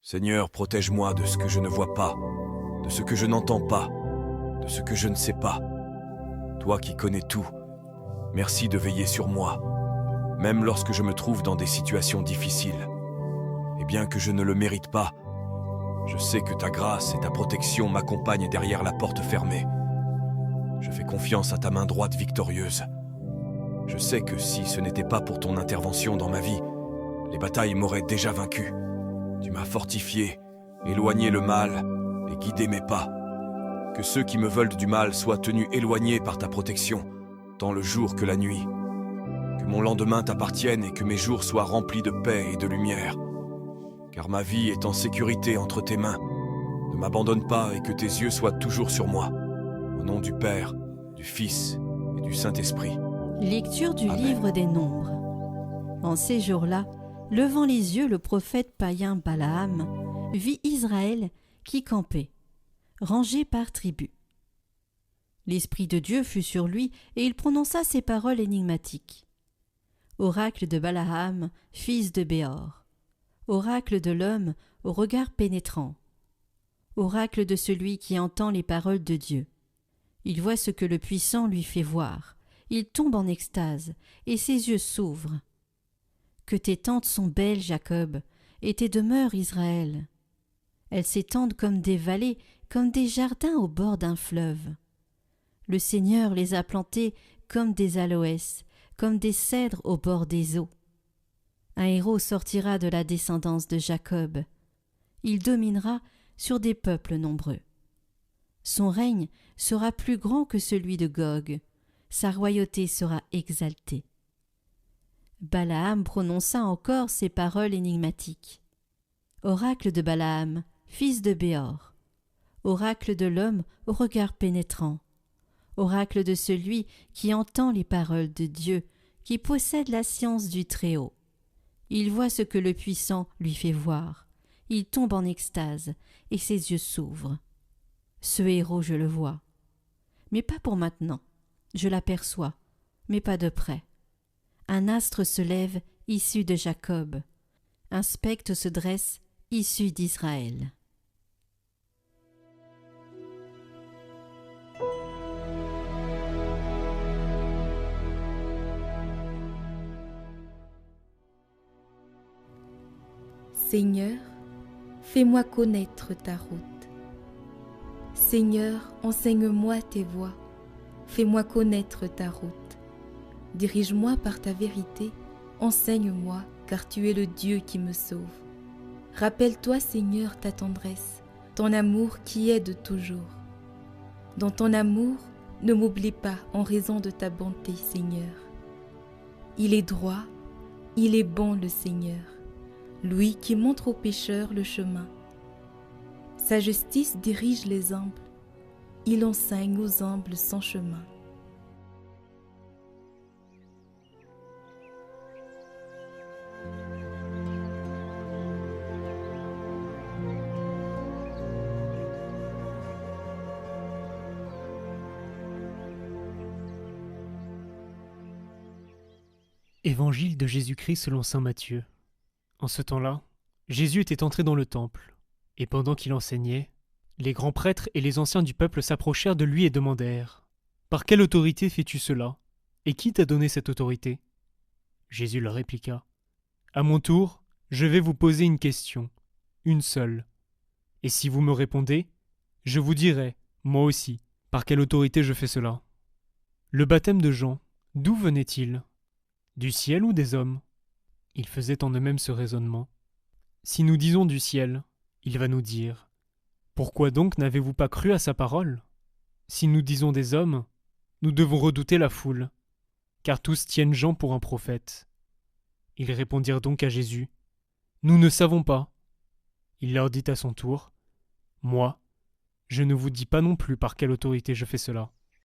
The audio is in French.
Seigneur, protège-moi de ce que je ne vois pas, de ce que je n'entends pas, de ce que je ne sais pas. Toi qui connais tout, merci de veiller sur moi, même lorsque je me trouve dans des situations difficiles. Et bien que je ne le mérite pas, je sais que ta grâce et ta protection m'accompagnent derrière la porte fermée. Je fais confiance à ta main droite victorieuse. Je sais que si ce n'était pas pour ton intervention dans ma vie, les batailles m'auraient déjà vaincu. Tu m'as fortifié, éloigné le mal et guidé mes pas. Que ceux qui me veulent du mal soient tenus éloignés par ta protection, tant le jour que la nuit. Que mon lendemain t'appartienne et que mes jours soient remplis de paix et de lumière. Car ma vie est en sécurité entre tes mains. Ne m'abandonne pas et que tes yeux soient toujours sur moi. Au nom du Père, du Fils et du Saint-Esprit. Lecture du Amen. livre des Nombres. En ces jours-là, levant les yeux, le prophète païen Balaam vit Israël qui campait, rangé par tribu. L'Esprit de Dieu fut sur lui et il prononça ces paroles énigmatiques. Oracle de Balaam, fils de Béor. Oracle de l'homme au regard pénétrant. Oracle de celui qui entend les paroles de Dieu. Il voit ce que le Puissant lui fait voir. Il tombe en extase et ses yeux s'ouvrent. Que tes tentes sont belles, Jacob, et tes demeures, Israël. Elles s'étendent comme des vallées, comme des jardins au bord d'un fleuve. Le Seigneur les a plantées comme des aloès, comme des cèdres au bord des eaux. Un héros sortira de la descendance de Jacob. Il dominera sur des peuples nombreux. Son règne sera plus grand que celui de Gog. Sa royauté sera exaltée. Balaam prononça encore ces paroles énigmatiques. Oracle de Balaam, fils de Béor. Oracle de l'homme au regard pénétrant. Oracle de celui qui entend les paroles de Dieu, qui possède la science du Très-Haut. Il voit ce que le Puissant lui fait voir. Il tombe en extase et ses yeux s'ouvrent. Ce héros, je le vois. Mais pas pour maintenant. Je l'aperçois, mais pas de près. Un astre se lève, issu de Jacob. Un spectre se dresse, issu d'Israël. Seigneur, fais-moi connaître ta route. Seigneur, enseigne-moi tes voies. Fais-moi connaître ta route. Dirige-moi par ta vérité, enseigne-moi, car tu es le Dieu qui me sauve. Rappelle-toi, Seigneur, ta tendresse, ton amour qui est de toujours. Dans ton amour, ne m'oublie pas en raison de ta bonté, Seigneur. Il est droit, il est bon le Seigneur, lui qui montre aux pécheurs le chemin. Sa justice dirige les humbles, il enseigne aux humbles son chemin. Évangile de Jésus-Christ selon saint Matthieu. En ce temps-là, Jésus était entré dans le temple, et pendant qu'il enseignait, les grands prêtres et les anciens du peuple s'approchèrent de lui et demandèrent « Par quelle autorité fais-tu cela? Et qui t'a donné cette autorité ?» Jésus leur répliqua « À mon tour, je vais vous poser une question, une seule. Et si vous me répondez, je vous dirai, moi aussi, par quelle autorité je fais cela. Le baptême de Jean, d'où venait-il? Du ciel ou des hommes ?» Ils faisaient en eux-mêmes ce raisonnement. Si nous disons du ciel, il va nous dire « Pourquoi donc n'avez-vous pas cru à sa parole? Si nous disons des hommes, nous devons redouter la foule, car tous tiennent Jean pour un prophète. » Ils répondirent donc à Jésus « Nous ne savons pas. » Il leur dit à son tour « Moi, je ne vous dis pas non plus par quelle autorité je fais cela. »